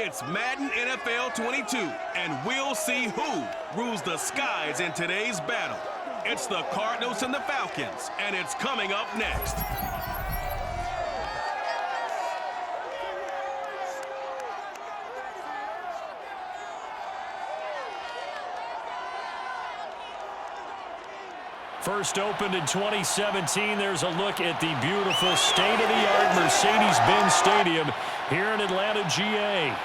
It's Madden NFL 22, and we'll see who rules the skies in today's battle. It's the Cardinals and the Falcons, and it's coming up next. First opened in 2017, there's a look at the beautiful state-of-the-art Mercedes-Benz Stadium here in Atlanta, GA.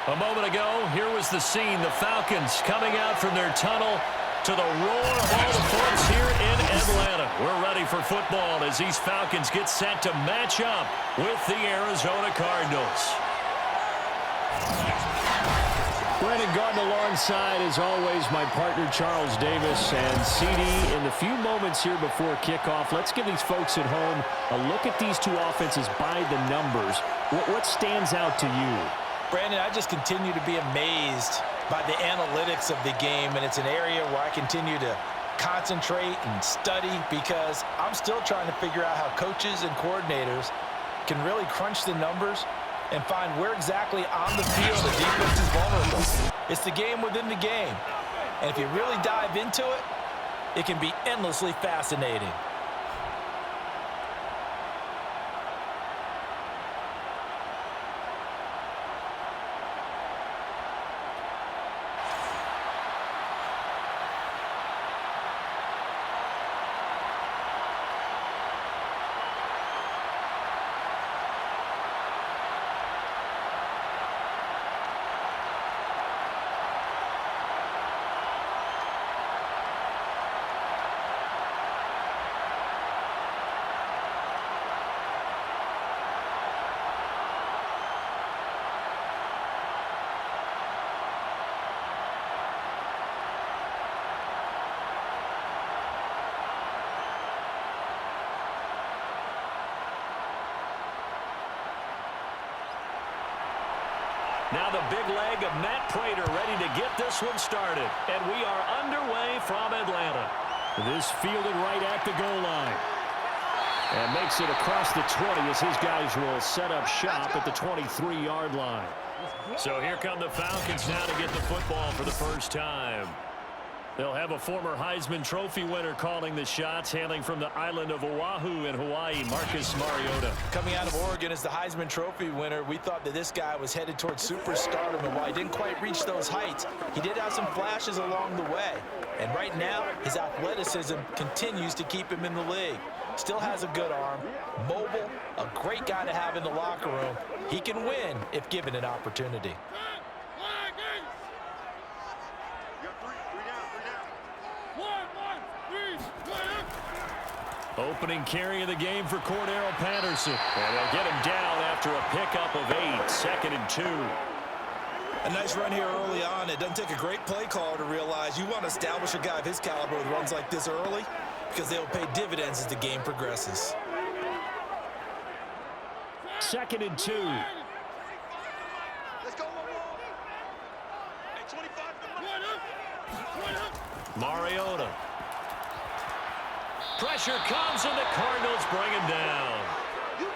A moment ago, here was the scene. The Falcons coming out from their tunnel to the roar of all the folks here in Atlanta. We're ready for football as these Falcons get set to match up with the Arizona Cardinals. Brandon Garden alongside, as always, my partner Charles Davis. And CD, in the few moments here before kickoff, let's give these folks at home a look at these two offenses by the numbers. What stands out to you? Brandon, I just continue to be amazed by the analytics of the game, and it's an area where I continue to concentrate and study because I'm still trying to figure out how coaches and coordinators can really crunch the numbers and find where exactly on the field the defense is vulnerable. It's the game within the game. And if you really dive into it, it can be endlessly fascinating. Now the big leg of Matt Prater ready to get this one started. And we are underway from Atlanta. This fielded right at the goal line. And makes it across the 20 as his guys will set up shop at the 23-yard line. So here come the Falcons now to get the football for the first time. They'll have a former Heisman Trophy winner calling the shots, hailing from the island of Oahu in Hawaii, Marcus Mariota. Coming out of Oregon as the Heisman Trophy winner, we thought that this guy was headed towards superstardom, and while he didn't quite reach those heights, he did have some flashes along the way. And right now, his athleticism continues to keep him in the league. Still has a good arm, mobile, a great guy to have in the locker room. He can win if given an opportunity. Opening carry of the game for Cordero Patterson. And they'll get him down after a pickup of 8, 2nd and 2. A nice run here early on. It doesn't take a great play caller to realize you want to establish a guy of his caliber with runs like this early because they'll pay dividends as the game progresses. 2nd and 2. Let's go, hey, 25. Mariota. Pressure comes, and the Cardinals bring him down.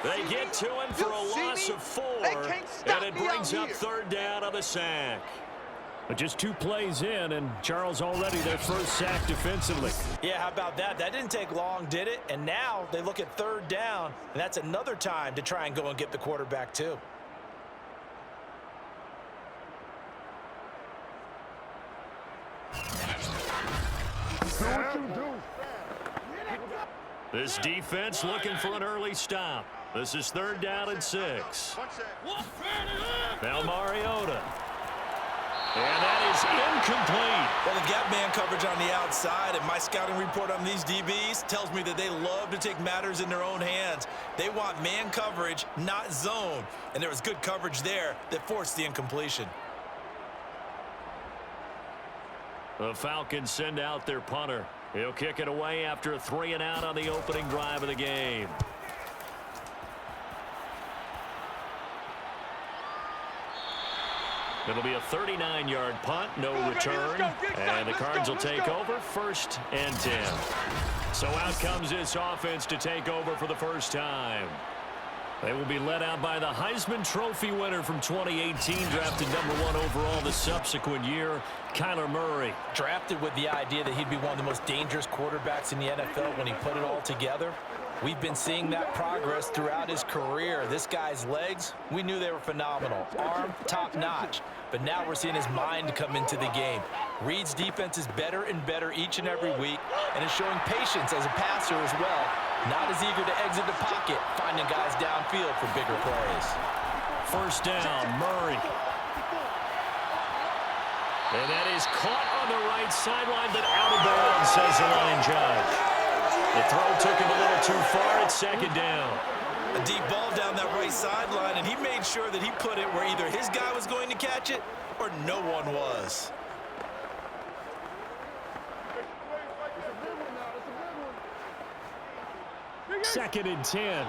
They get to him for a loss of 4, and it brings up 3rd down on the sack. But just 2 plays in, and Charles already their first sack defensively. Yeah, how about that? That didn't take long, did it? And now they look at 3rd down, and that's another time to try and go and get the quarterback too. This defense looking for an early stop. This is 3rd down and 6. Now Mariota. And that is incomplete. Well, they've got man coverage on the outside, and my scouting report on these DBs tells me that they love to take matters in their own hands. They want man coverage, not zone. And there was good coverage there that forced the incompletion. The Falcons send out their punter. He'll kick it away after a 3-and-out on the opening drive of the game. It'll be a 39-yard punt, no return, and the Cards will take over 1st and 10. So out comes this offense to take over for the first time. They will be led out by the Heisman Trophy winner from 2018, drafted #1 overall the subsequent year, Kyler Murray. Drafted with the idea that he'd be one of the most dangerous quarterbacks in the NFL when he put it all together. We've been seeing that progress throughout his career. This guy's legs, we knew they were phenomenal. Arm, top-notch. But now we're seeing his mind come into the game. Reed's defense is better and better each and every week, and is showing patience as a passer as well. Not as eager to exit the pocket, finding guys downfield for bigger plays. First down, Murray. And that is caught on the right sideline, but out of bounds, says the line judge. The throw took him a little too far. It's second down. A deep ball down that right sideline, and he made sure that he put it where either his guy was going to catch it or no one was. Second and 10.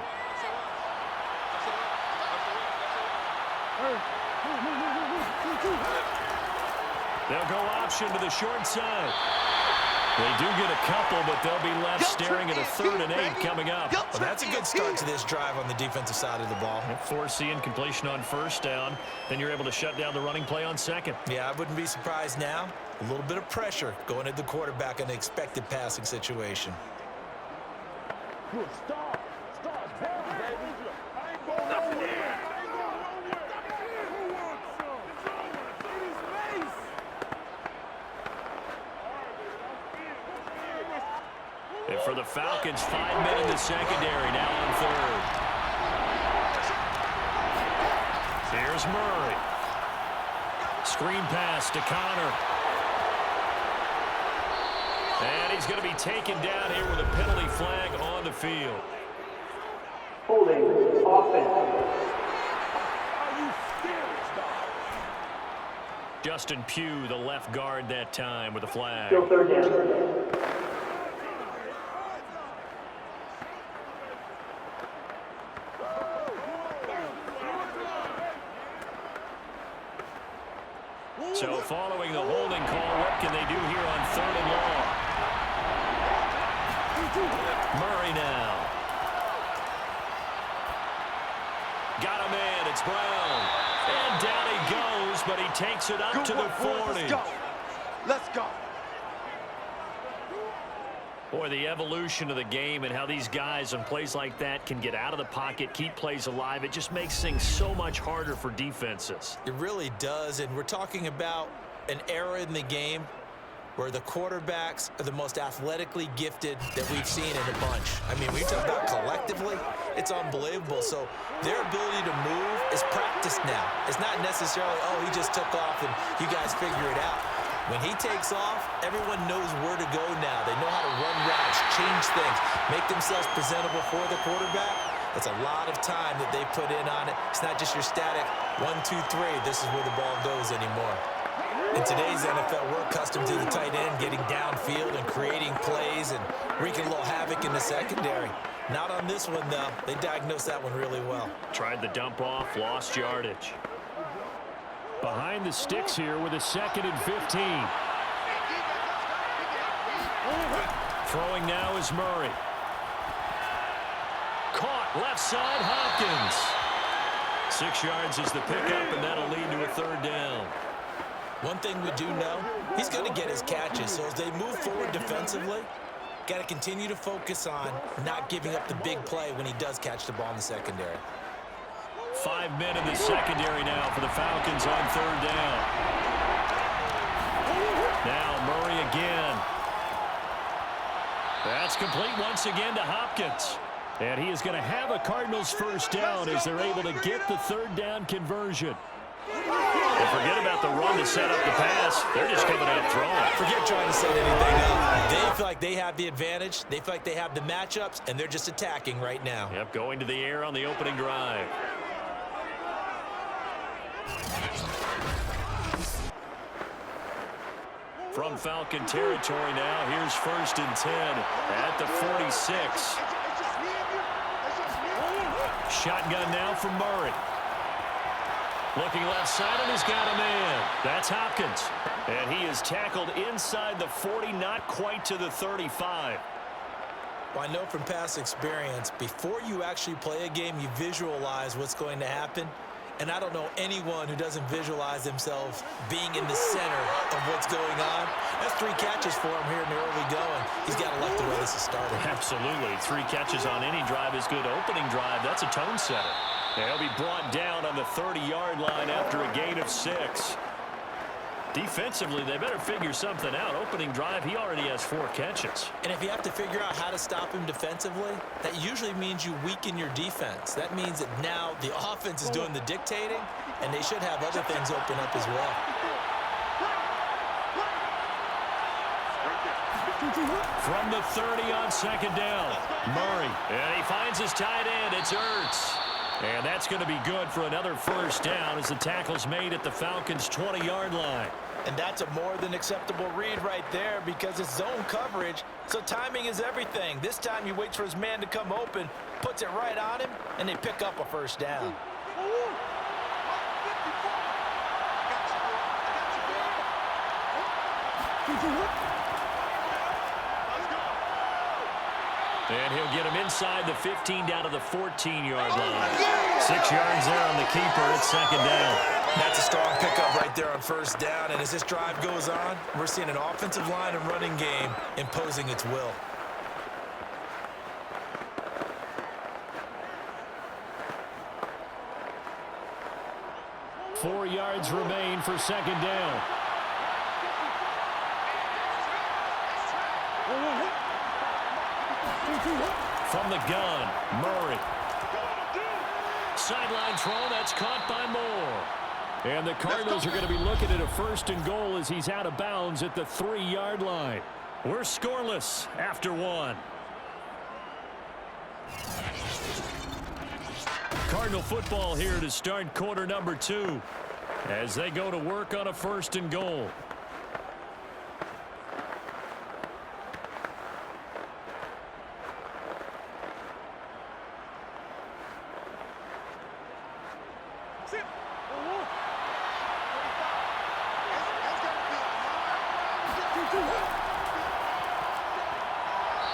They'll go option to the short side. They do get a couple, but they'll be left staring at a 3rd and 8 coming up. Well, that's a good start to this drive on the defensive side of the ball. Force the incompletion on first down. Then you're able to shut down the running play on second. Yeah, I wouldn't be surprised now. A little bit of pressure going at the quarterback in an expected passing situation. And for the Falcons, 5 men in the secondary, now on 3rd. Here's Murray. Screen pass to Connor. And he's going to be taken down here with a penalty flag on the field. Holding offense. Justin Pugh, the left guard that time with a flag. Still 3rd down. So following the holding call, what can they do here on 3rd and long? Murray now. Got a man, it's Brown. And down he goes, but he takes it up to the 40. Let's go. Let's go. Boy, the evolution of the game and how these guys on plays like that can get out of the pocket, keep plays alive, it just makes things so much harder for defenses. It really does, and we're talking about an era in the game where the quarterbacks are the most athletically gifted that we've seen in a bunch. I mean, we talk about collectively, it's unbelievable. So their ability to move is practiced now. It's not necessarily, oh, he just took off and you guys figure it out. When he takes off, everyone knows where to go now. They know how to run routes, change things, make themselves presentable for the quarterback. That's a lot of time that they put in on it. It's not just your static 1, 2, 3. This is where the ball goes anymore. In today's NFL, we're accustomed to the tight end getting downfield and creating plays and wreaking a little havoc in the secondary. Not on this one, though. They diagnosed that one really well. Tried the dump off, lost yardage. Behind the sticks here with a 2nd and 15. Throwing now is Murray. Caught left side, Hopkins. 6 yards is the pickup, and that'll lead to a 3rd down. One thing we do know, he's going to get his catches. So as they move forward defensively, got to continue to focus on not giving up the big play when he does catch the ball in the secondary. 5 men in the secondary now for the Falcons on 3rd down. Now Murray again. That's complete once again to Hopkins. And he is going to have a Cardinals first down as they're able to get the 3rd down conversion. And forget about the run to set up the pass. They're just coming out throwing. Forget trying to set anything up. They feel like they have the advantage. They feel like they have the matchups, and they're just attacking right now. Yep, going to the air on the opening drive. From Falcon territory now, here's 1st and 10 at the 46. Shotgun now from Murray. Looking left side, and he's got a man. That's Hopkins. And he is tackled inside the 40, not quite to the 35. Well, I know from past experience, before you actually play a game, you visualize what's going to happen. And I don't know anyone who doesn't visualize themselves being in the center of what's going on. That's 3 catches for him here in the early going. He's got to like the way this is starting. Absolutely. 3 catches on any drive is good. Opening drive, that's a tone setter. He'll be brought down on the 30-yard line after a gain of 6. Defensively, they better figure something out. Opening drive, he already has 4 catches. And if you have to figure out how to stop him defensively, that usually means you weaken your defense. That means that now the offense is doing the dictating, and they should have other things open up as well. From the 30 on 2nd down, Murray. And he finds his tight end. It's Ertz. And that's going to be good for another 1st down as the tackle's made at the Falcons' 20-yard line. And that's a more than acceptable read right there because it's zone coverage, so timing is everything. This time he waits for his man to come open, puts it right on him, and they pick up a 1st down. And he'll get him inside the 15 down to the 14-yard line. 6 yards there on the keeper. It's 2nd down. That's a strong pickup right there on 1st down. And as this drive goes on, we're seeing an offensive line and running game imposing its will. Four yards remain for 2nd down. From the gun, Murray. Sideline throw, that's caught by Moore. And the Cardinals are going to be looking at a 1st and goal as he's out of bounds at the 3-yard line. We're scoreless after 1. Cardinal football here to start quarter number 2 as they go to work on a 1st and goal.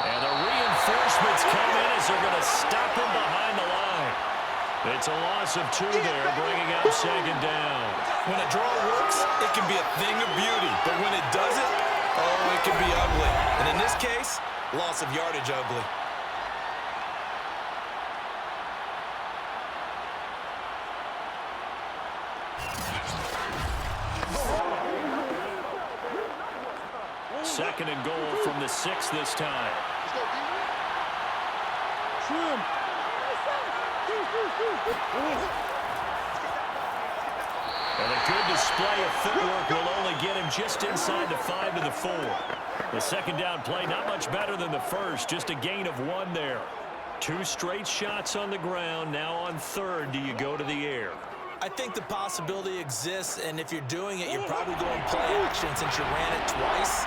And the reinforcements come in as they're going to stop him behind the line. It's a loss of 2 there, bringing up 2nd down. When a draw works, it can be a thing of beauty. But when it doesn't, oh, it can be ugly. And in this case, loss of yardage ugly. Second and goal from the 6 this time. And a good display of footwork will only get him just inside the 5 to the 4. The 2nd down play not much better than the 1st, just a gain of 1 there. 2 straight shots on the ground. Now on 3rd, do you go to the air? I think the possibility exists, and if you're doing it, you're probably going play action since you ran it twice.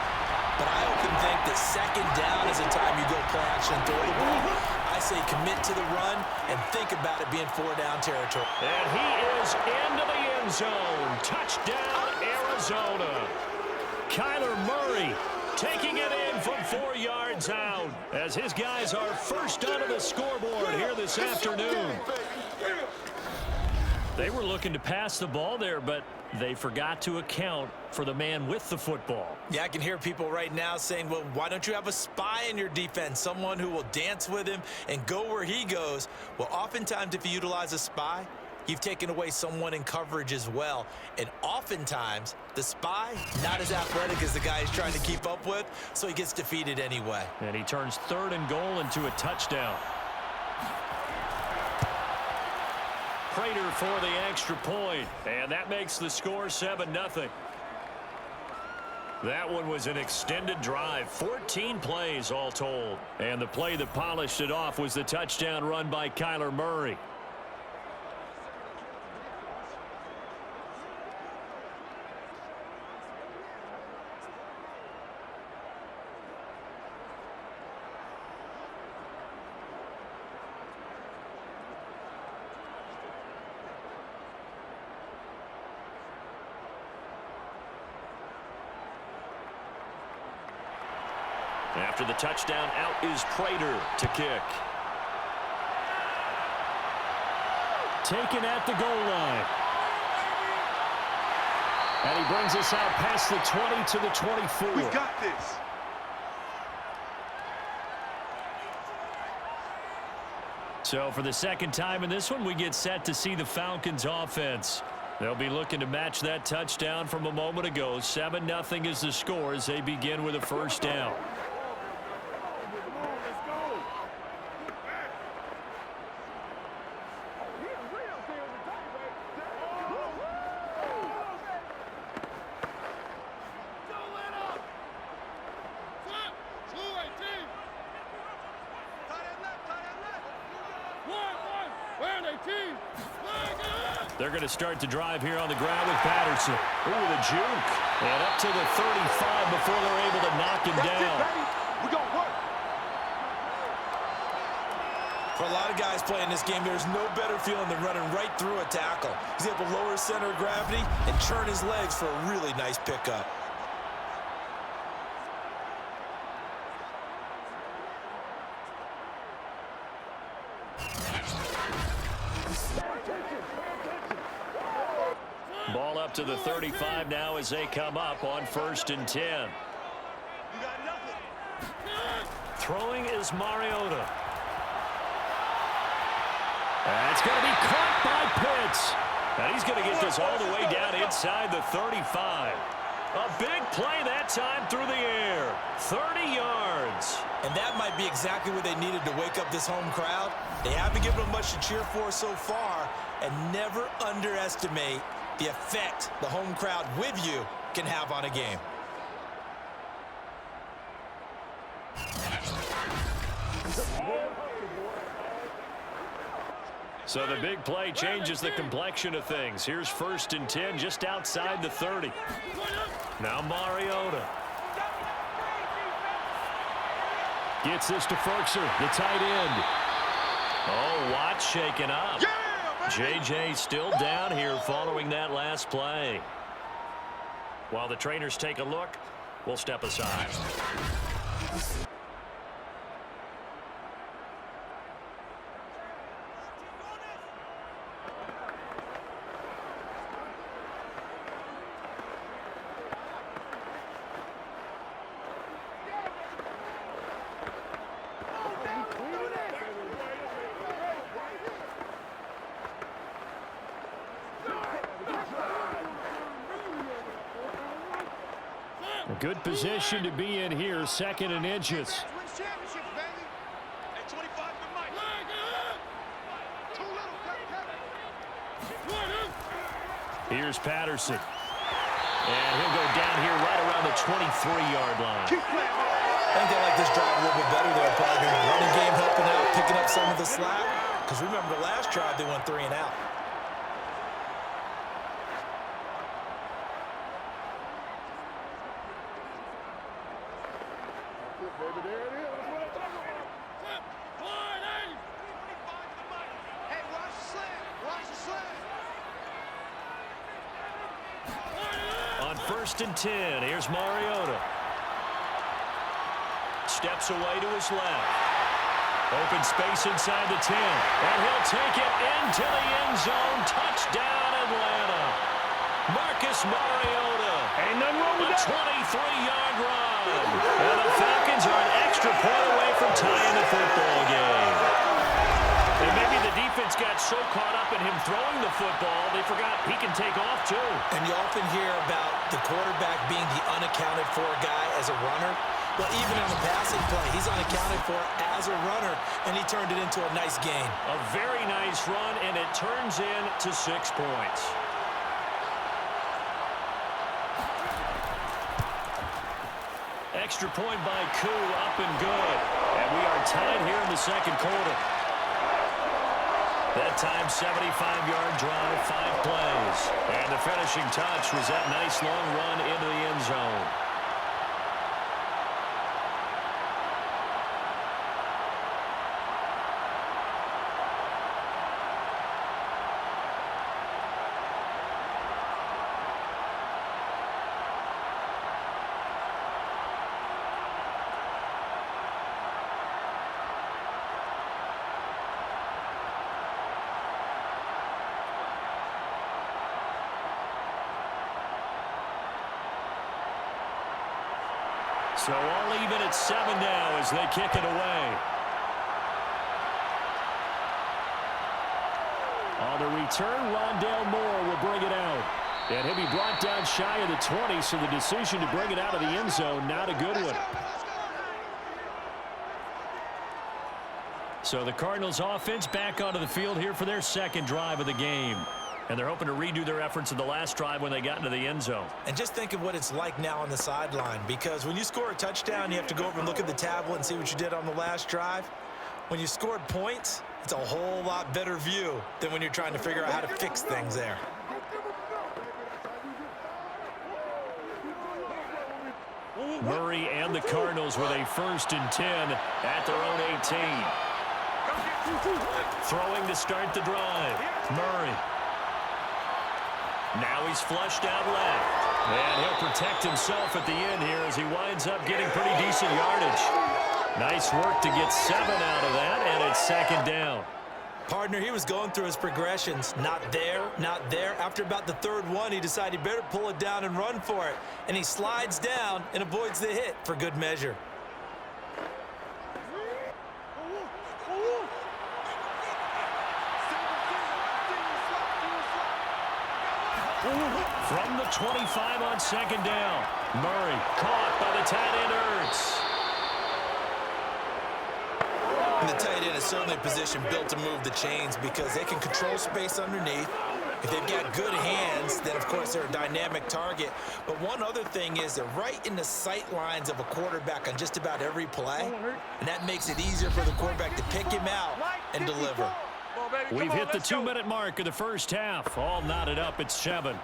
But I often think that 2nd down is the time you go play action and throw the ball. I say commit to the run and think about it being 4-down territory. And he is into the end zone. Touchdown, Arizona. Kyler Murray taking it in from 4 yards out as his guys are first onto the scoreboard here this afternoon. They were looking to pass the ball there, but they forgot to account for the man with the football. Yeah, I can hear people right now saying, well, why don't you have a spy in your defense, someone who will dance with him and go where he goes? Well, oftentimes if you utilize a spy, you've taken away someone in coverage as well. And oftentimes, the spy, not as athletic as the guy he's trying to keep up with, so he gets defeated anyway. And he turns 3rd and goal into a touchdown. Prater for the extra point, and that makes the score 7-0. That one was an extended drive, 14 plays all told. And the play that polished it off was the touchdown run by Kyler Murray. After the touchdown, out is Prater to kick. Taken at the goal line. And he brings us out past the 20 to the 24. We got this. So for the second time in this one, we get set to see the Falcons offense. They'll be looking to match that touchdown from a moment ago. 7-0 is the score as they begin with a first down. They're going to start the drive here on the ground with Patterson. Ooh, the juke. And up to the 35 before they're able to knock him down. We're going to work. For a lot of guys playing this game, there's no better feeling than running right through a tackle. He's able to lower his center of gravity and turn his legs for a really nice pickup. Ball up to the 35 now as they come up on 1st and 10. Throwing is Mariota. That's going to be caught by Pitts. And he's going to get this all the way down inside the 35. A big play that time through the air. 30 yards. And that might be exactly what they needed to wake up this home crowd. They haven't given them much to cheer for so far. And never underestimate the effect the home crowd with you can have on a game. So the big play changes the complexion of things. Here's 1st and 10 just outside the 30. Now Mariota. Gets this to Ferkser, the tight end. Oh, Watt shaken up. J.J. still down here following that last play. While the trainers take a look, we'll step aside. A good position to be in here, 2nd and inches. Here's Patterson. And he'll go down here right around the 23-yard line. I think they like this drive a little bit better there, partner. Running game helping out, picking up some of the slack. Because remember, the last drive, they went 3 and out. On 1st and 10, here's Mariota. Steps away to his left. Open space inside the 10. And he'll take it into the end zone. Touchdown, Atlanta. Marcus Mariota. Ain't nothing wrong with that. 23-yard run. And the Falcons are an extra point away from tying the football game. And maybe the defense got so caught up in him throwing the football, they forgot he can take off too. And you often hear about the quarterback being the unaccounted for guy as a runner. Well, even on the passing play, he's unaccounted for as a runner, and he turned it into a nice gain. A very nice run, and it turns into 6 points. Extra point by Koo, up and good. And we are tied here in the 2nd quarter. That time, 75-yard drive, 5 plays. And the finishing touch was that nice long run into the end zone. So all even at 7 now as they kick it away. On the return, Rondale Moore will bring it out. And he'll be brought down shy of the 20, so the decision to bring it out of the end zone, not a good one. So the Cardinals offense back onto the field here for their second drive of the game. And they're hoping to redo their efforts in the last drive when they got into the end zone. And just think of what it's like now on the sideline, because when you score a touchdown, you have to go over and look at the tablet and see what you did on the last drive. When you scored points, it's a whole lot better view than when you're trying to figure out how to fix things there. Murray and the Cardinals with a 1st and 10 at their own 18. Throwing to start the drive. Murray. Now he's flushed out left. And he'll protect himself at the end here as he winds up getting pretty decent yardage. Nice work to get 7 out of that, and it's 2nd down. Partner, he was going through his progressions. Not there, not there. After about the 3rd one, he decided he better pull it down and run for it. And he slides down and avoids the hit for good measure. From the 25 on 2nd down. Murray caught by the tight end Ertz. And the tight end is certainly a position built to move the chains because they can control space underneath. If they've got good hands, then, of course, they're a dynamic target. But one other thing is they're right in the sight lines of a quarterback on just about every play, and that makes it easier for the quarterback to pick him out and deliver. We've hit the 2-minute mark of the first half. All knotted up at 7.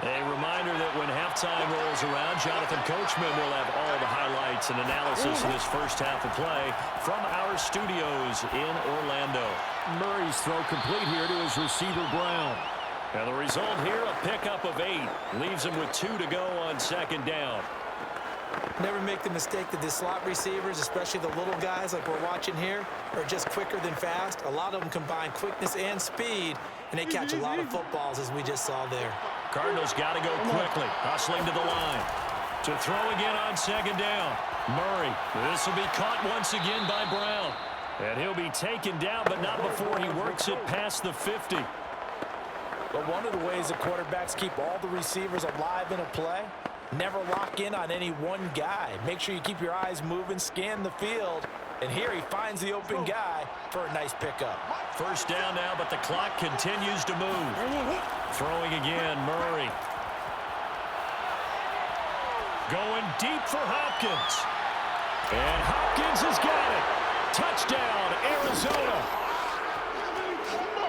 A reminder that when halftime rolls around, Jonathan Coachman will have all the highlights and analysis of this first half of play from our studios in Orlando. Murray's throw complete here to his receiver, Brown. And the result here, a pickup of 8. Leaves him with 2 to go on 2nd down. Never make the mistake that the slot receivers, especially the little guys like we're watching here, are just quicker than fast. A lot of them combine quickness and speed, and they catch a lot of footballs, as we just saw there. Cardinals got to go quickly, hustling to the line. To throw again on 2nd down. Murray, this will be caught once again by Brown. And he'll be taken down, but not before he works it past the 50. But one of the ways the quarterbacks keep all the receivers alive in a play, never lock in on any one guy. Make sure you keep your eyes moving, scan the field, and here he finds the open guy for a nice pickup. 1st down now, but the clock continues to move. Throwing again, Murray. Going deep for Hopkins. And Hopkins has got it. Touchdown, Arizona.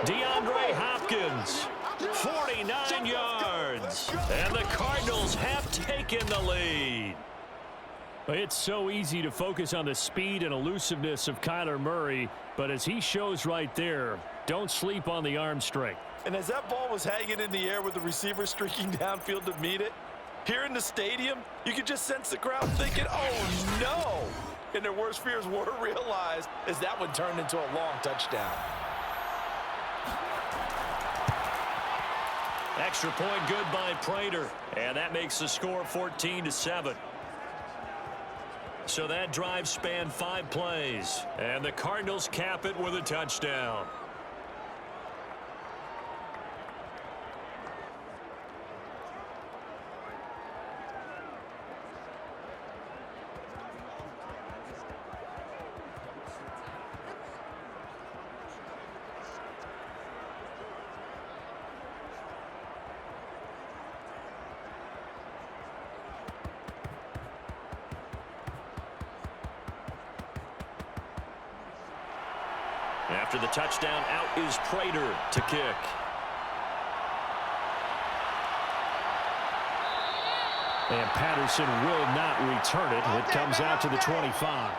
DeAndre Hopkins. 49 yards. And the Cardinals have taken the lead. It's so easy to focus on the speed and elusiveness of Kyler Murray, but as he shows right there, don't sleep on the arm strength. And as that ball was hanging in the air with the receiver streaking downfield to meet it, here in the stadium, you could just sense the crowd thinking, oh no! And their worst fears were realized as that one turned into a long touchdown. Extra point good by Prater, and that makes the score 14-7. So that drive spanned 5 plays, and the Cardinals cap it with a touchdown. After the touchdown, out is Prater to kick. And Patterson will not return it. It comes out to the 25.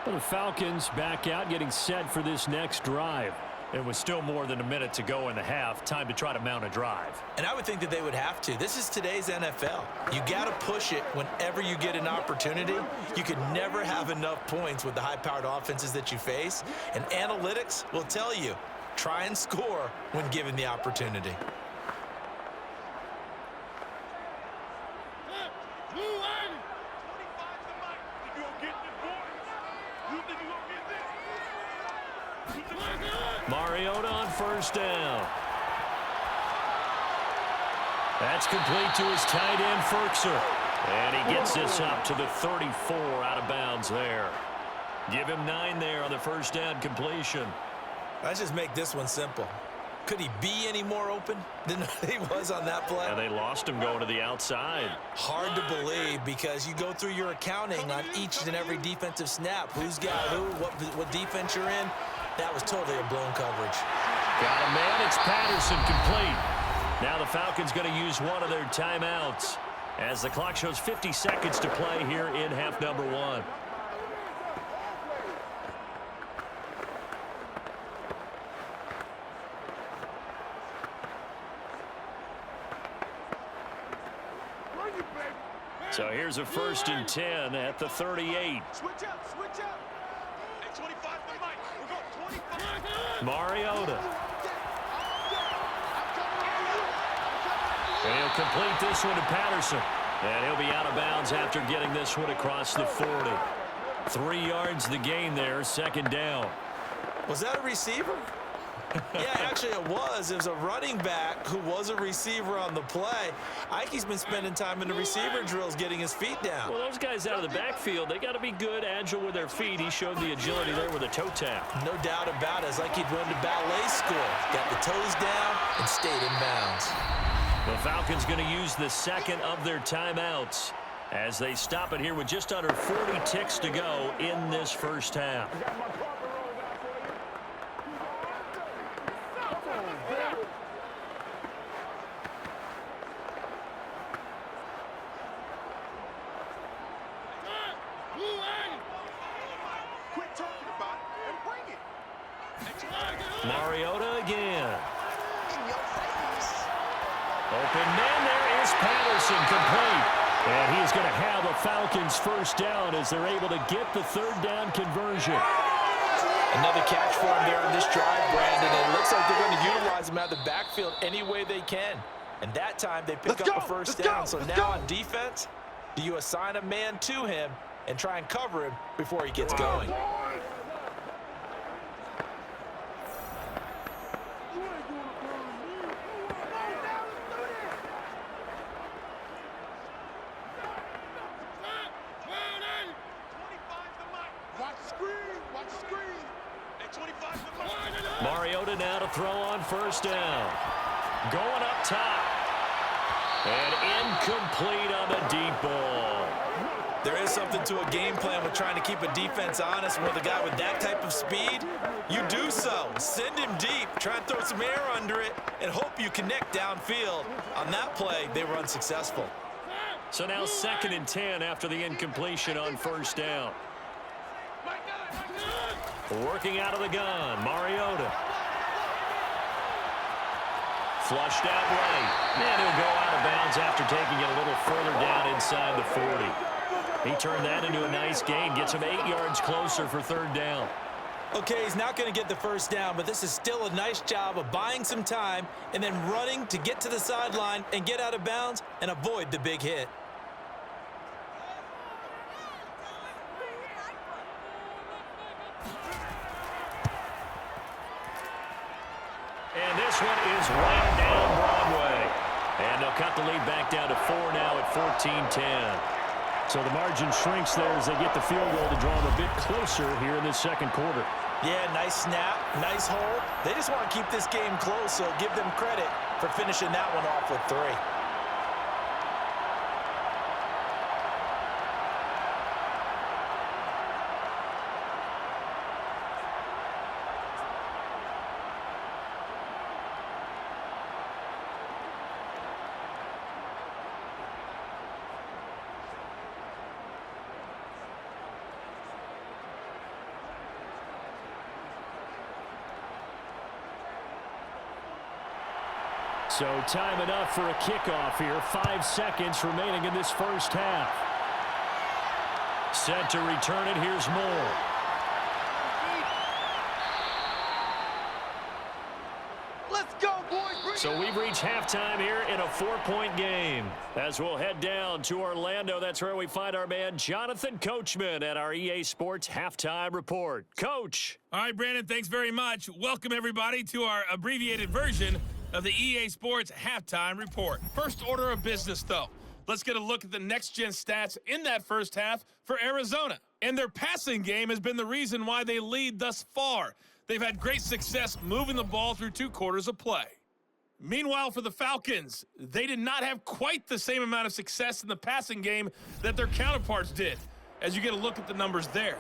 Well, the Falcons back out, getting set for this next drive. It was still more than a minute to go in the half. Time to try to mount a drive. And I would think that they would have to. This is today's NFL. You got to push it whenever you get an opportunity. You can never have enough points with the high-powered offenses that you face. And analytics will tell you, try and score when given the opportunity. Mariota on first down. That's complete to his tight end, Ferkser. And he gets this up to the 34 out of bounds there. Give him 9 there on the first down completion. Let's just make this one simple. Could he be any more open than he was on that play? And they lost him going to the outside. Hard to believe because you go through your accounting on each and every defensive snap. Who's got who, what defense you're in. That was totally a blown coverage. Got a man. It's Patterson, complete. Now the Falcons going to use one of their timeouts as the clock shows 50 seconds to play here in half number 1. So here's a 1st and 10 at the 38. Switch up, switch up. Hey, 25 to Mike. We're going 25. Mariota. And he'll complete this one to Patterson. And he'll be out of bounds after getting this one across the 40. 3 yards the gain there, 2nd down. Was that a receiver? Yeah, actually it was. It was a running back who was a receiver on the play. Ike's been spending time in the receiver drills getting his feet down. Well, those guys out of the backfield, they got to be good, agile with their feet. He showed the agility there with a toe tap. No doubt about it. It's like he'd went to ballet school. Got the toes down and stayed in bounds. The Falcons going to use the 2nd of their timeouts as they stop it here with just under 40 ticks to go in this first half. Mariota again. Open man, there is Patterson, complete. And he is going to have a Falcons first down as they're able to get the 3rd down conversion. Another catch for him there on this drive, Brandon. And it looks like they're going to utilize him out of the backfield any way they can. And that time they pick up a first down. So now on defense, do you assign a man to him and try and cover him before he gets going? Mariota now to throw on first down. Going up top. And incomplete on the deep ball. There is something to a game plan with trying to keep a defense honest. With a guy with that type of speed, you do so. Send him deep, try and throw some air under it, and hope you connect downfield. On that play, they were unsuccessful. So now 2nd and 10 after the incompletion on first down. Working out of the gun, Mariota. Flushed out right. And he'll go out of bounds after taking it a little further down inside the 40. He turned that into a nice gain, gets him 8 yards closer for 3rd down. Okay, he's not going to get the first down, but this is still a nice job of buying some time and then running to get to the sideline and get out of bounds and avoid the big hit. And this one is right down Broadway. And they'll cut the lead back down to 4 now at 14-10. So the margin shrinks there as they get the field goal to draw them a bit closer here in this 2nd quarter. Yeah, nice snap, nice hold. They just want to keep this game close, so give them credit for finishing that one off with 3. So time enough for a kickoff here. 5 seconds remaining in this first half. Set to return it. Here's Moore. Let's go, boys. So we've reached halftime here in a 4-point game. As we'll head down to Orlando, that's where we find our man Jonathan Coachman at our EA Sports Halftime Report. Coach. All right, Brandon, thanks very much. Welcome, everybody, to our abbreviated version of the EA Sports Halftime Report. First order of business, though. Let's get a look at the next-gen stats in that first half for Arizona. And their passing game has been the reason why they lead thus far. They've had great success moving the ball through 2 quarters of play. Meanwhile, for the Falcons, they did not have quite the same amount of success in the passing game that their counterparts did, as you get a look at the numbers there.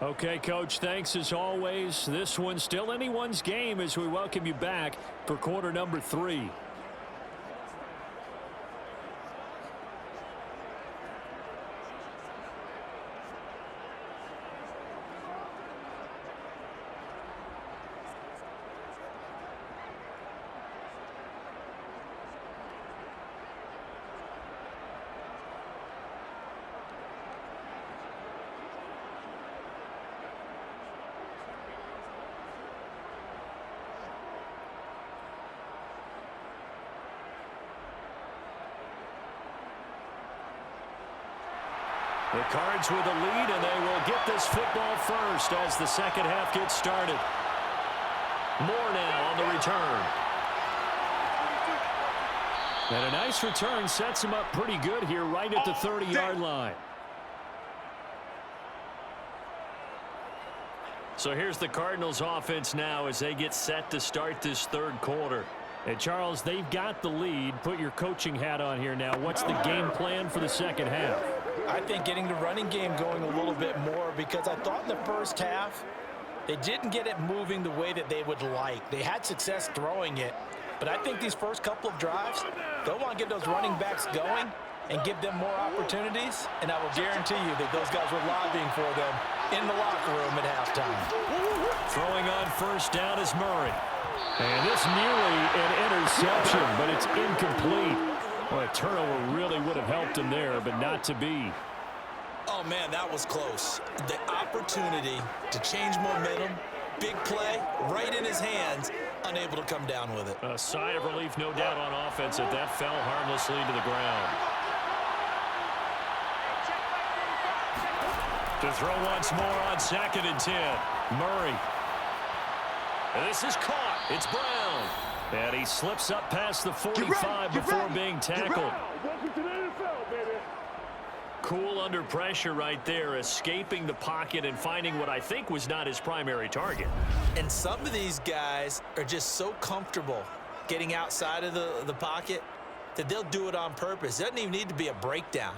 Okay, Coach, thanks as always. This one's still anyone's game as we welcome you back for quarter number 3. The Cards with a lead, and they will get this football first as the second half gets started. Moore now on the return. And a nice return sets him up pretty good here right at the 30-yard line. So here's the Cardinals offense now as they get set to start this third quarter. And Charles, they've got the lead. Put your coaching hat on here now. What's the game plan for the second half? I think getting the running game going a little bit more, because I thought in the first half they didn't get it moving the way that they would like. They had success throwing it, but I think these first couple of drives, they'll want to get those running backs going and give them more opportunities, and I will guarantee you that those guys were lobbying for them in the locker room at halftime. Throwing on first down is Murray. And this nearly an interception, but it's incomplete. Well, a turnover really would have helped him there, but not to be. Oh, man, that was close. The opportunity to change momentum, big play, right in his hands, unable to come down with it. A sigh of relief, no doubt, on offense if that fell harmlessly to the ground. To throw once more on 2nd and 10. Murray. This is caught. It's Brown. And he slips up past the 45 before being tackled. Cool under pressure right there, escaping the pocket and finding what I think was not his primary target. And some of these guys are just so comfortable getting outside of the pocket that they'll do it on purpose. It doesn't even need to be a breakdown.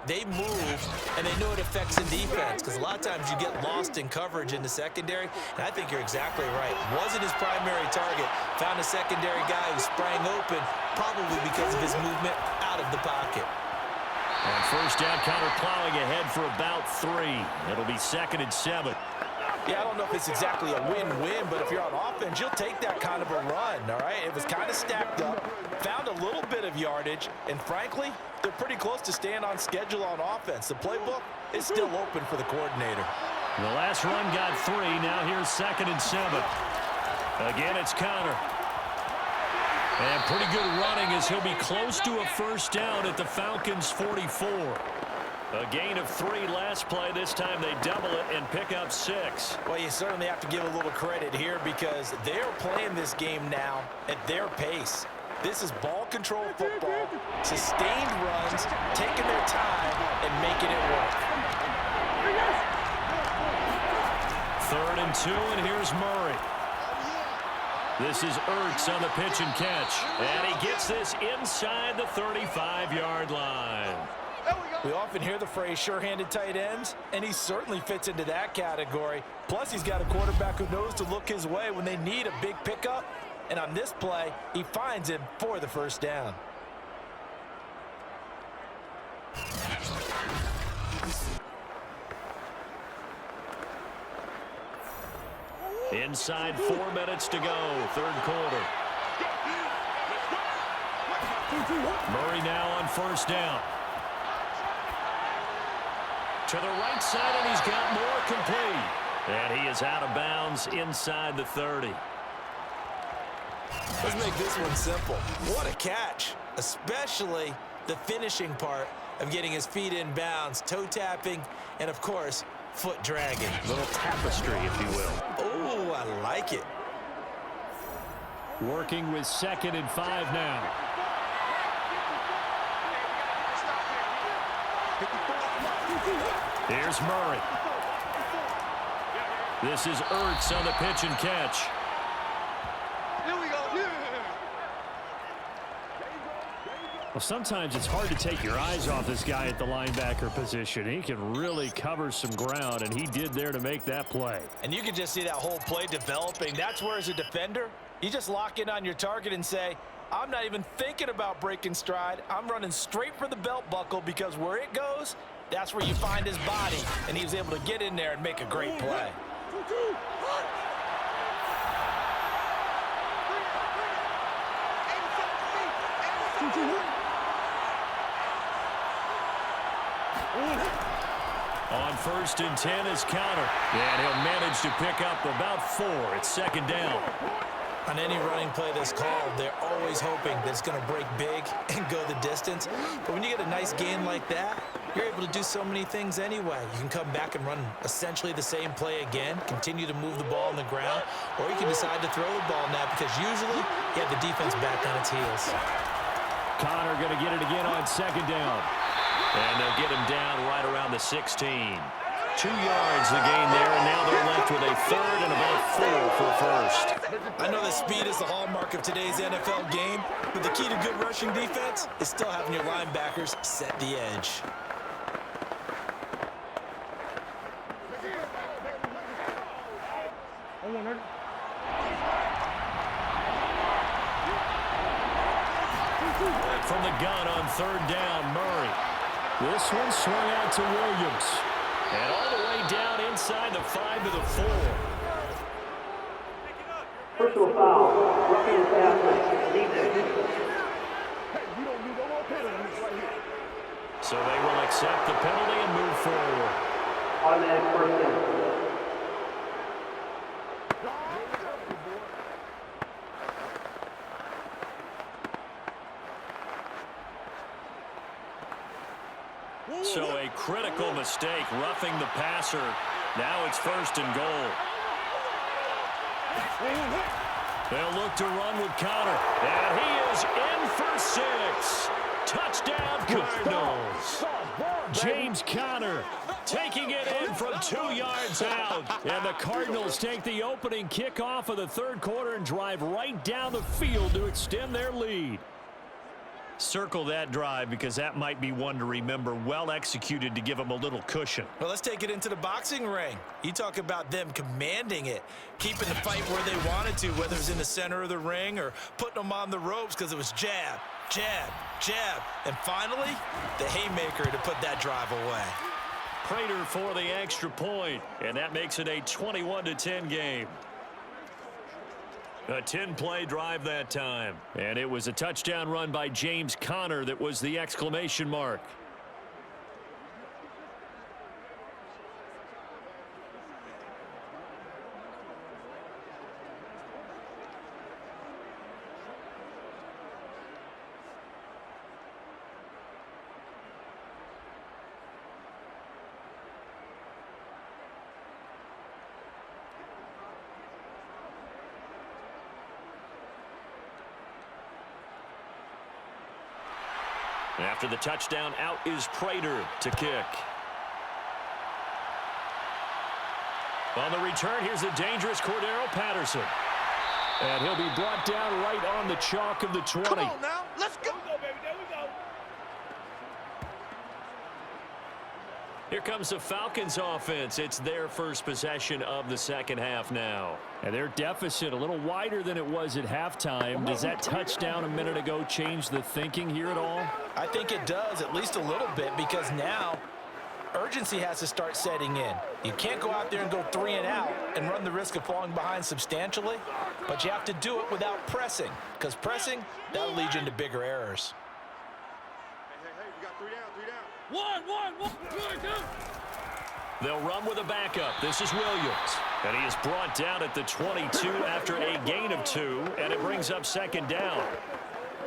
They move, and they know it affects the defense, because a lot of times you get lost in coverage in the secondary, and I think you're exactly right. Wasn't his primary target. Found a secondary guy who sprang open, probably because of his movement out of the pocket. On first down, counter plowing ahead for about 3. It'll be 2nd and 7. Yeah, I don't know if it's exactly a win-win, but if you're on offense, you'll take that kind of a run, all right? It was kind of stacked up, found a little bit of yardage, and frankly, they're pretty close to staying on schedule on offense. The playbook is still open for the coordinator. The last run got 3. Now here's 2nd and 7. Again, it's counter. And pretty good running as he'll be close to a first down at the Falcons' 44. A gain of 3 last play. This time they double it and pick up 6. Well, you certainly have to give a little credit here, because they're playing this game now at their pace. This is ball control football, sustained runs, taking their time and making it work. 3rd and 2, and here's Murray. This is Ertz on the pitch and catch. And he gets this inside the 35-yard line. We often hear the phrase sure-handed tight ends, and he certainly fits into that category. Plus, he's got a quarterback who knows to look his way when they need a big pickup. And on this play, he finds him for the first down. Inside 4 minutes to go, third quarter. Murray now on first down. To the right side, and he's got more complete. And he is out of bounds inside the 30. Let's make this one simple. What a catch, especially the finishing part of getting his feet in bounds, toe tapping, and of course, foot dragging. Little tapestry, if you will. Oh, I like it. Working with 2nd and 5 now. Here's Murray. This is Ertz on the pitch and catch. Here we go. Well, sometimes it's hard to take your eyes off this guy at the linebacker position. He can really cover some ground, and he did there to make that play. And you can just see that whole play developing. That's where, as a defender, you just lock in on your target and say, I'm not even thinking about breaking stride. I'm running straight for the belt buckle, because where it goes, that's where you find his body. And he was able to get in there and make a great play. On 1st and 10 is counter. And he'll manage to pick up about 4. It's 2nd down. On any running play that's called, they're always hoping that it's going to break big and go the distance. But when you get a nice gain like that, you're able to do so many things anyway. You can come back and run essentially the same play again, continue to move the ball on the ground, or you can decide to throw the ball now, because usually you have the defense back on its heels. Connor going to get it again on 2nd down. And they'll get him down right around the 16. 2 yards the gain there, and now they're left with a 3rd and about 4 for 1st. I know that speed is the hallmark of today's NFL game, but the key to good rushing defense is still having your linebackers set the edge. From the gun on 3rd down, Murray. This one swung out to Williams. And all the way down inside the 5 to the 4. Personal foul. Roughing the passer. Defense. So they will accept the penalty and move forward. Automatic first down. So a critical mistake, roughing the passer. Now it's 1st and goal. They'll look to run with Connor. And he is in for 6. Touchdown, Cardinals. James Conner taking it in from 2 yards out. And the Cardinals take the opening kickoff of the 3rd quarter and drive right down the field to extend their lead. Circle that drive, because that might be one to remember. Well executed to give them a little cushion. Well, let's take it into the boxing ring. You talk about them commanding it, keeping the fight where they wanted to, whether it was in the center of the ring or putting them on the ropes, because it was jab, jab, jab, and finally, the haymaker to put that drive away. Prater for the extra point, and that makes it a 21-10 game. A 10-play drive that time. And it was a touchdown run by James Conner that was the exclamation mark. After the touchdown, out is Prater to kick. On the return, here's the dangerous Cordero Patterson. And he'll be brought down right on the chalk of the 20. Come on now, let's go. Baby. There we go. Here comes the Falcons offense. It's their first possession of the 2nd half now. And their deficit a little wider than it was at halftime. Does that touchdown a minute ago change the thinking here at all? I think it does, at least a little bit, because now urgency has to start setting in. You can't go out there and go 3 and out and run the risk of falling behind substantially, but you have to do it without pressing, because pressing, that'll lead you into bigger errors. Hey, we got 3 down, 3 down. They'll run with a backup. This is Williams. And he is brought down at the 22 after a gain of 2, and it brings up 2nd down.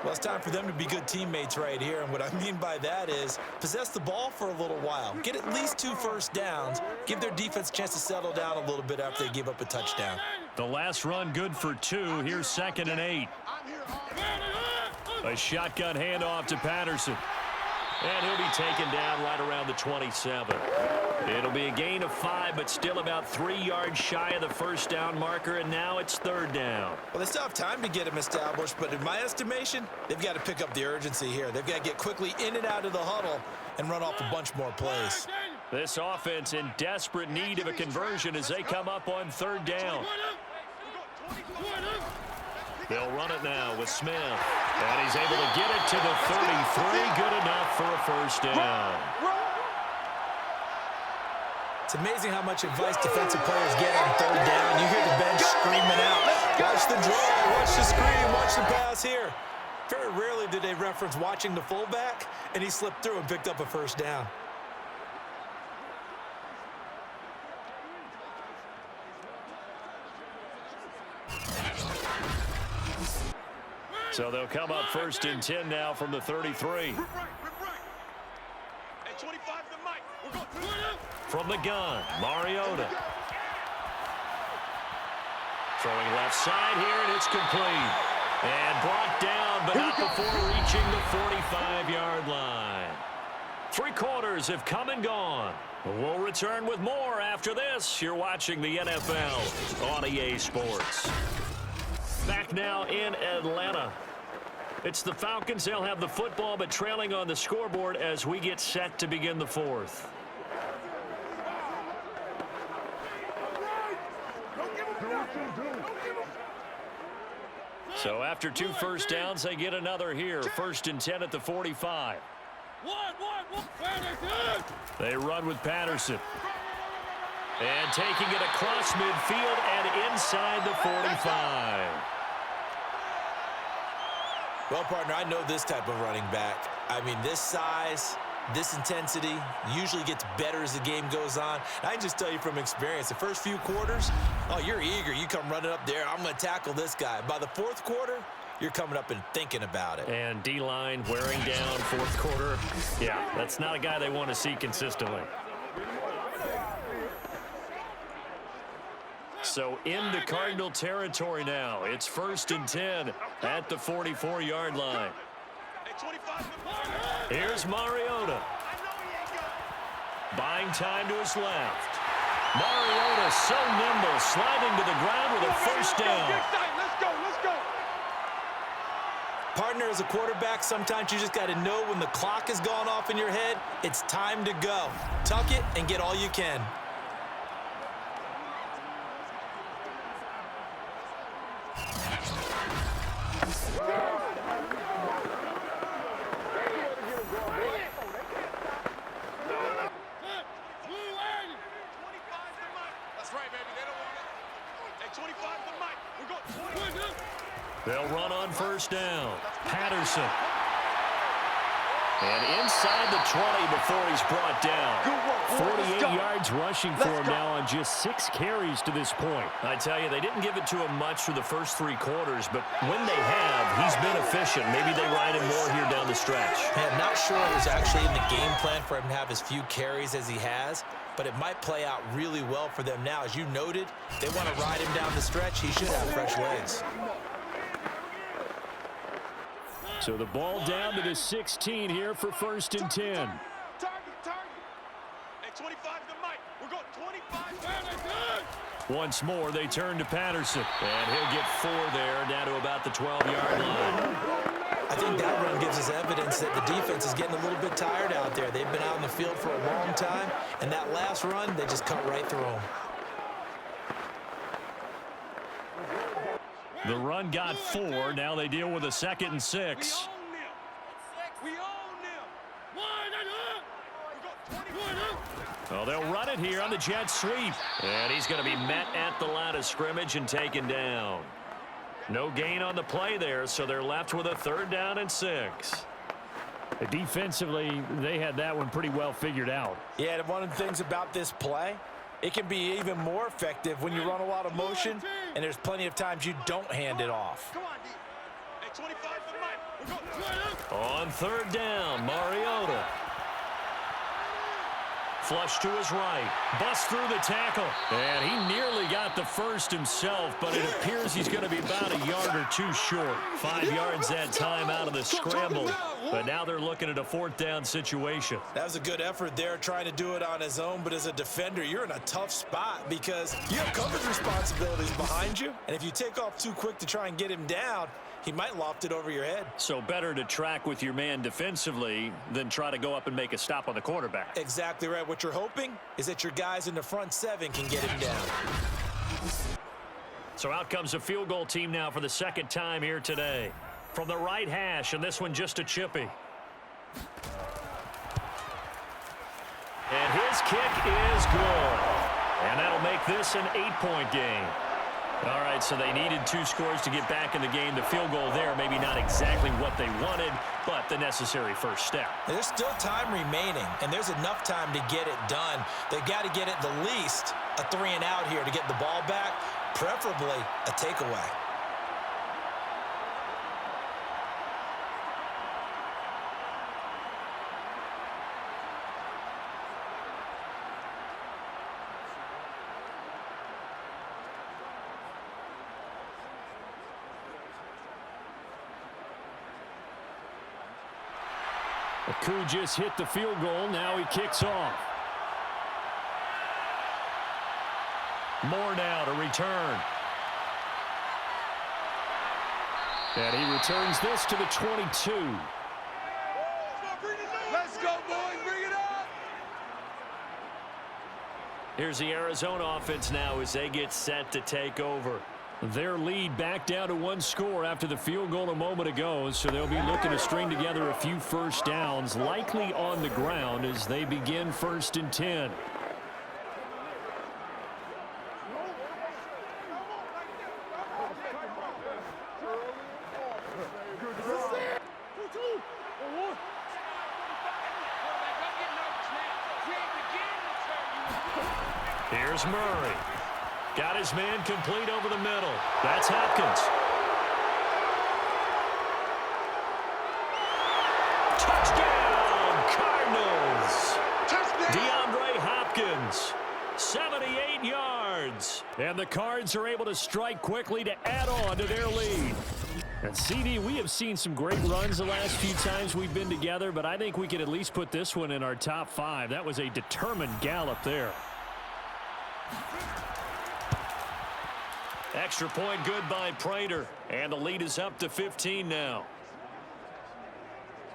Well, it's time for them to be good teammates right here, and what I mean by that is possess the ball for a little while. Get at least 2 first downs. Give their defense a chance to settle down a little bit after they give up a touchdown. The last run good for 2. Here's 2nd and 8. A shotgun handoff to Patterson. And he'll be taken down right around the 27. It'll be a gain of 5, but still about 3 yards shy of the first down marker, and now it's 3rd down. Well, they still have time to get him established, but in my estimation, they've got to pick up the urgency here. They've got to get quickly in and out of the huddle and run off a bunch more plays. This offense in desperate need of a conversion as they come up on 3rd down. They'll run it now with Smith. And he's able to get it to the 33. Good enough for a first down. It's amazing how much advice defensive players get on 3rd down. You hear the bench screaming out, watch the draw, watch the screen, watch the pass here. Very rarely do they reference watching the fullback, and he slipped through and picked up a first down. So they'll come up 1st and 10 now from the 33. From the gun, Mariota. Throwing left side here, and it's complete. And brought down, but not before reaching the 45-yard line. 3 quarters have come and gone. We'll return with more after this. You're watching the NFL on EA Sports. Back now in Atlanta. It's the Falcons. They'll have the football, but trailing on the scoreboard as we get set to begin the 4th. So after 2 first downs, they get another here. 1st and 10 at the 45. They run with Patterson. And taking it across midfield and inside the 45. Well, partner, I know this type of running back. I mean, this size, this intensity usually gets better as the game goes on. I can just tell you from experience, the first few quarters, oh, you're eager. You come running up there, I'm going to tackle this guy. By the 4th quarter, you're coming up and thinking about it. And D-line wearing down 4th quarter. Yeah, that's not a guy they want to see consistently. So into Cardinal territory now. It's 1st and 10 at the 44-yard line. Here's Mariota. Buying time to his left. Mariota so nimble, sliding to the ground with a first down. Let's go. Partner, as a quarterback, sometimes you just got to know when the clock has gone off in your head, it's time to go. Tuck it and get all you can. They'll run on first down. Patterson. And inside the 20 before he's brought down. 48 yards rushing for him now on just 6 carries to this point. I tell you, they didn't give it to him much for the first 3 quarters, but when they have, he's been efficient. Maybe they ride him more here down the stretch. Man, not sure it was actually in the game plan for him to have as few carries as he has, but it might play out really well for them now. As you noted, they want to ride him down the stretch. He should have fresh legs. So the ball down to the 16 here for 1st and 10. Target. Hey, 25 to Mike. We're going 25. Once more, they turn to Patterson. And he'll get 4 there, down to about the 12-yard line. I think that run gives us evidence that the defense is getting a little bit tired out there. They've been out in the field for a long time, and that last run, they just cut right through them. The run got 4. Now they deal with a 2nd and 6. We own them. Well, they'll run it here on the jet sweep. And he's going to be met at the line of scrimmage and taken down. No gain on the play there, so they're left with a 3rd down and 6. Defensively, they had that one pretty well figured out. Yeah, and one of the things about this play, it can be even more effective when you run a lot of motion, and there's plenty of times you don't hand it off. Come on, D. Hey, 25 for Mike. We're going. On 3rd down, Mariota. Flush to his right. Busts through the tackle. And he nearly got the first himself, but it appears he's going to be about a yard or 2 short. 5 yards that time out of the scramble. But now they're looking at a 4th down situation. That was a good effort there, trying to do it on his own. But as a defender, you're in a tough spot because you have coverage responsibilities behind you. And if you take off too quick to try and get him down, he might loft it over your head. So better to track with your man defensively than try to go up and make a stop on the quarterback. Exactly right. What you're hoping is that your guys in the front 7 can get him down. So out comes a field goal team now for the 2nd time here today. From the right hash, and this one just a chippy. And his kick is good. And that'll make this an 8-point game. All right, so they needed 2 scores to get back in the game. The field goal there, maybe not exactly what they wanted, but the necessary first step. There's still time remaining, and there's enough time to get it done. They've got to get at the least a 3-and-out here to get the ball back, preferably a takeaway. Aku just hit the field goal. Now he kicks off. More now to return. And he returns this to the 22. Let's go, boys. Bring it up. Here's the Arizona offense now as they get set to take over. Their lead back down to 1 score after the field goal a moment ago, so they'll be looking to string together a few first downs, likely on the ground as they begin 1st and 10. Here's Murray. Got his man complete over the middle. That's Hopkins. Touchdown, Cardinals! DeAndre Hopkins, 78 yards. And the Cards are able to strike quickly to add on to their lead. And CD, we have seen some great runs the last few times we've been together, but I think we could at least put this one in our top 5. That was a determined gallop there. Extra point good by Prater. And the lead is up to 15 now.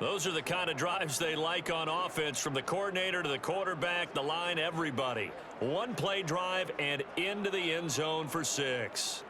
Those are the kind of drives they like on offense, from the coordinator to the quarterback, the line, everybody. 1-play drive and into the end zone for 6.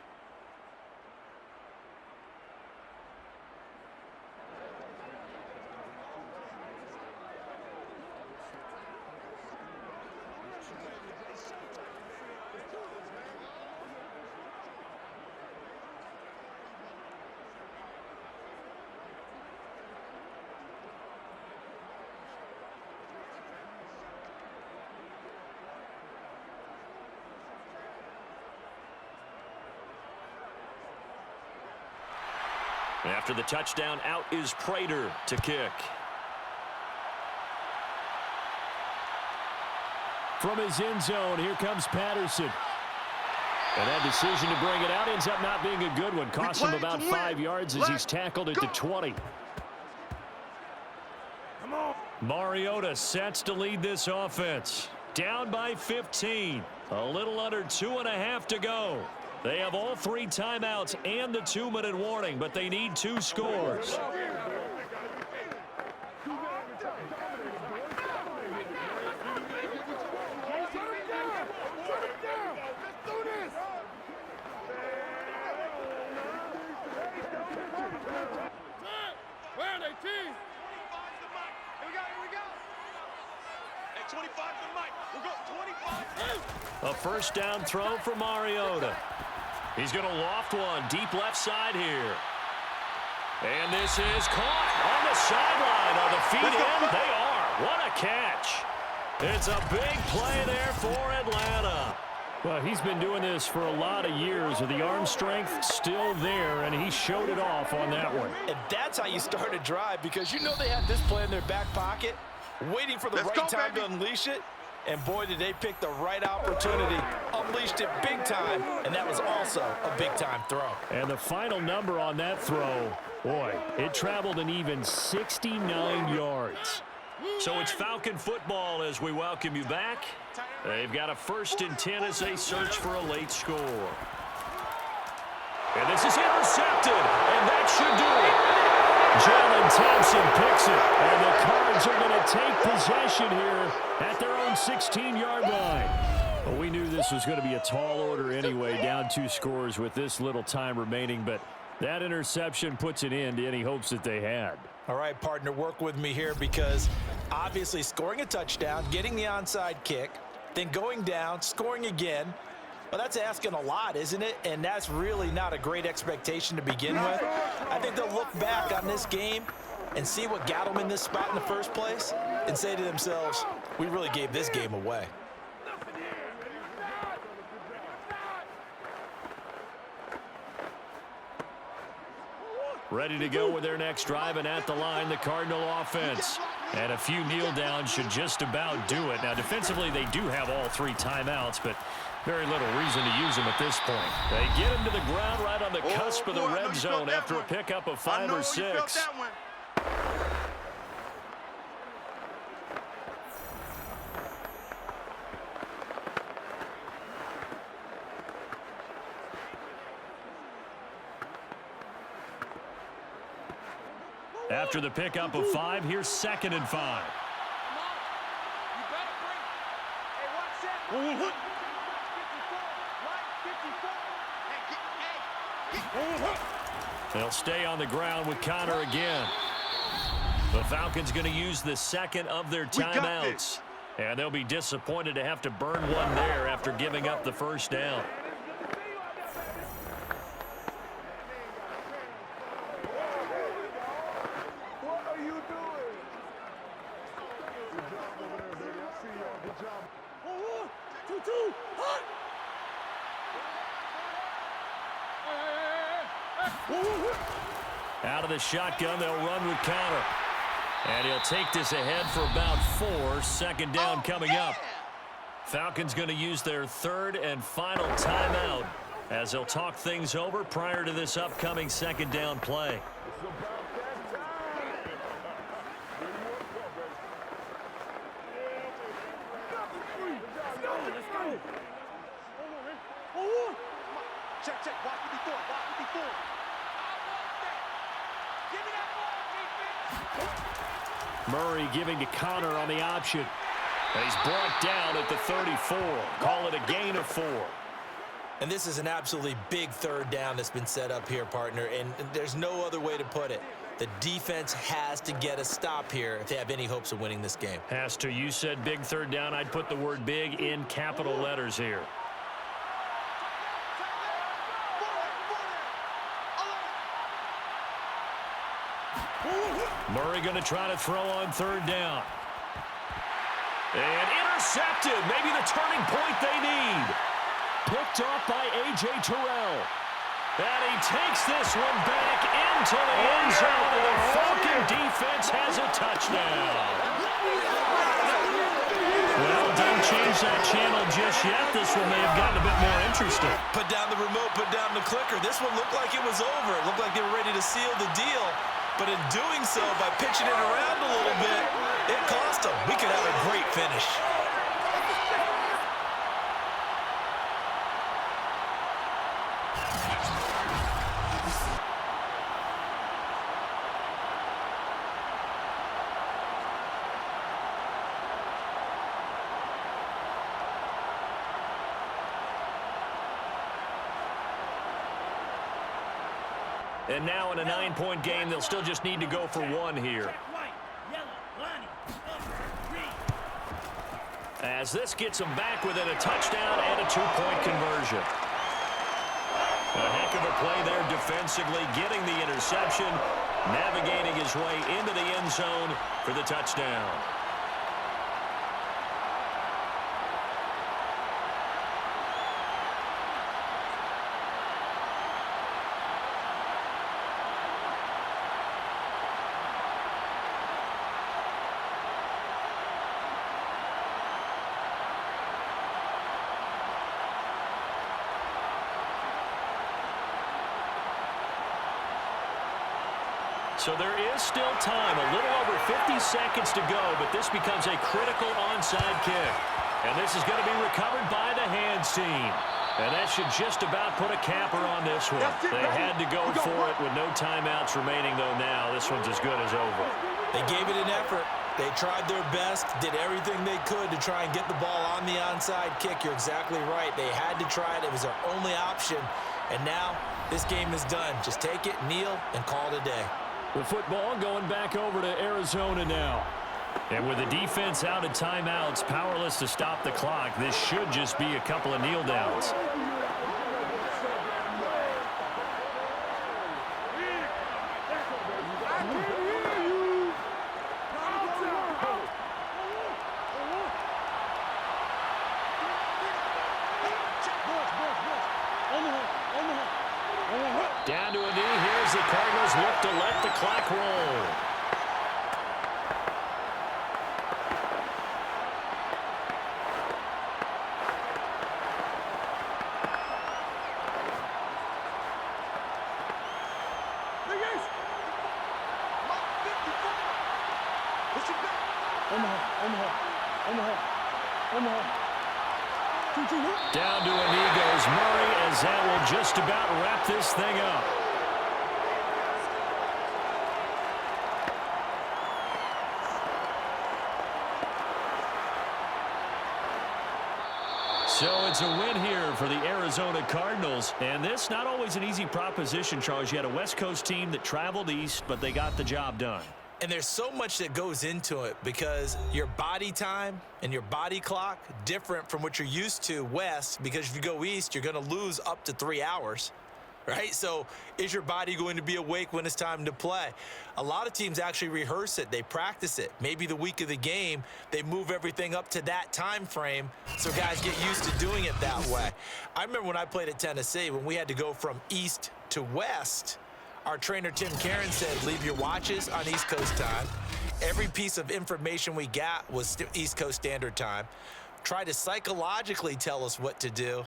After the touchdown, out is Prater to kick. From his end zone, here comes Patterson. And that decision to bring it out ends up not being a good one. Cost him about 5 yards as he's tackled at the 20. Come on. Mariota sets to lead this offense. Down by 15. A little under 2.5 to go. They have all 3 timeouts and the 2-minute warning, but they need 2 scores. At 25 to Mike. We'll go 25. A first down throw for Mariota. He's going to loft one deep left side here. And this is caught on the sideline. Are the feet in? They are. What a catch. It's a big play there for Atlanta. Well, he's been doing this for a lot of years with the arm strength still there, and he showed it off on that one. And that's how you start a drive, because you know they had this play in their back pocket, waiting for the right time to unleash it. And boy, did they pick the right opportunity. Unleashed it big time, and that was also a big-time throw. And the final number on that throw, boy, it traveled an even 69 yards. So it's Falcon football as we welcome you back. They've got a 1st and 10 as they search for a late score. And this is intercepted, and that should do it. Jalen Thompson picks it, and the Cards are going to take possession here at their own 16-yard line. Well, we knew this was going to be a tall order anyway, down 2 scores with this little time remaining, but that interception puts an end to any hopes that they had. All right, partner, work with me here, because obviously scoring a touchdown, getting the onside kick, then going down, scoring again, well, that's asking a lot, isn't it? And that's really not a great expectation to begin with. I think they'll look back on this game and see what got them in this spot in the first place and say to themselves, we really gave this game away. Ready to go with their next drive, and at the line, the Cardinal offense. And a few kneel downs should just about do it. Now, defensively, they do have all 3 timeouts, but very little reason to use them at this point. They get him to the ground right on the cusp of the red zone after a pickup of 5 or 6. After the pickup of 5, here's 2nd and 5. They'll stay on the ground with Connor again. The Falcons going to use the 2nd of their timeouts. And they'll be disappointed to have to burn one there after giving up the first down. Out of the shotgun, they'll run with Connor. And he'll take this ahead for about 4. 2nd down coming up. Falcons going to use their 3rd and final timeout as they'll talk things over prior to this upcoming 2nd down play. Check. Watch me before. Give me that ball, Murray giving to Connor on the option. He's brought down at the 34. Call it a gain of 4. And this is an absolutely big 3rd down that's been set up here, partner, and there's no other way to put it. The defense has to get a stop here if they have any hopes of winning this game. Has to. You said big 3rd down. I'd put the word big in capital letters here. Murray going to try to throw on 3rd down. And intercepted. Maybe the turning point they need. Picked off by A.J. Terrell. And he takes this one back into the end zone. And the Falcon defense has a touchdown. Well, don't change that channel just yet. This one may have gotten a bit more interesting. Put down the remote, put down the clicker. This one looked like it was over. It looked like they were ready to seal the deal. But in doing so, by pitching it around a little bit, it cost them. We could have a great finish. And now in a 9-point game, they'll still just need to go for 1 here. as this gets him back within a touchdown and a 2-point conversion. A heck of a play there defensively, getting the interception, navigating his way into the end zone for the touchdown. So there is still time, a little over 50 seconds to go, but this becomes a critical onside kick. And this is going to be recovered by the hands team. And that should just about put a capper on this one. They had to go for it with no timeouts remaining, though now this one's as good as over. They gave it an effort. They tried their best, did everything they could to try and get the ball on the onside kick. You're exactly right. They had to try it. It was their only option. And now this game is done. Just take it, kneel, and call it a day. The football going back over to Arizona now. And with the defense out of timeouts, powerless to stop the clock, this should just be a couple of kneel downs. Down to a knee. Here's the Cardinals look to let the clock roll. Down to a knee goes Murray, as that will just about wrap this thing up. So it's a win here for the Arizona Cardinals. And this, not always an easy proposition, Charles. You had a West Coast team that traveled east, but they got the job done. And there's so much that goes into it because your body time and your body clock different from what you're used to west, because if you go east, you're going to lose up to 3 hours, right? So is your body going to be awake when it's time to play? A lot of teams actually rehearse it. They practice it. Maybe the week of the game, they move everything up to that time frame so guys get used to doing it that way. I remember when I played at Tennessee, when we had to go from east to west, our trainer, Tim Karen, said, leave your watches on East Coast time. Every piece of information we got was East Coast Standard Time. Try to psychologically tell us what to do.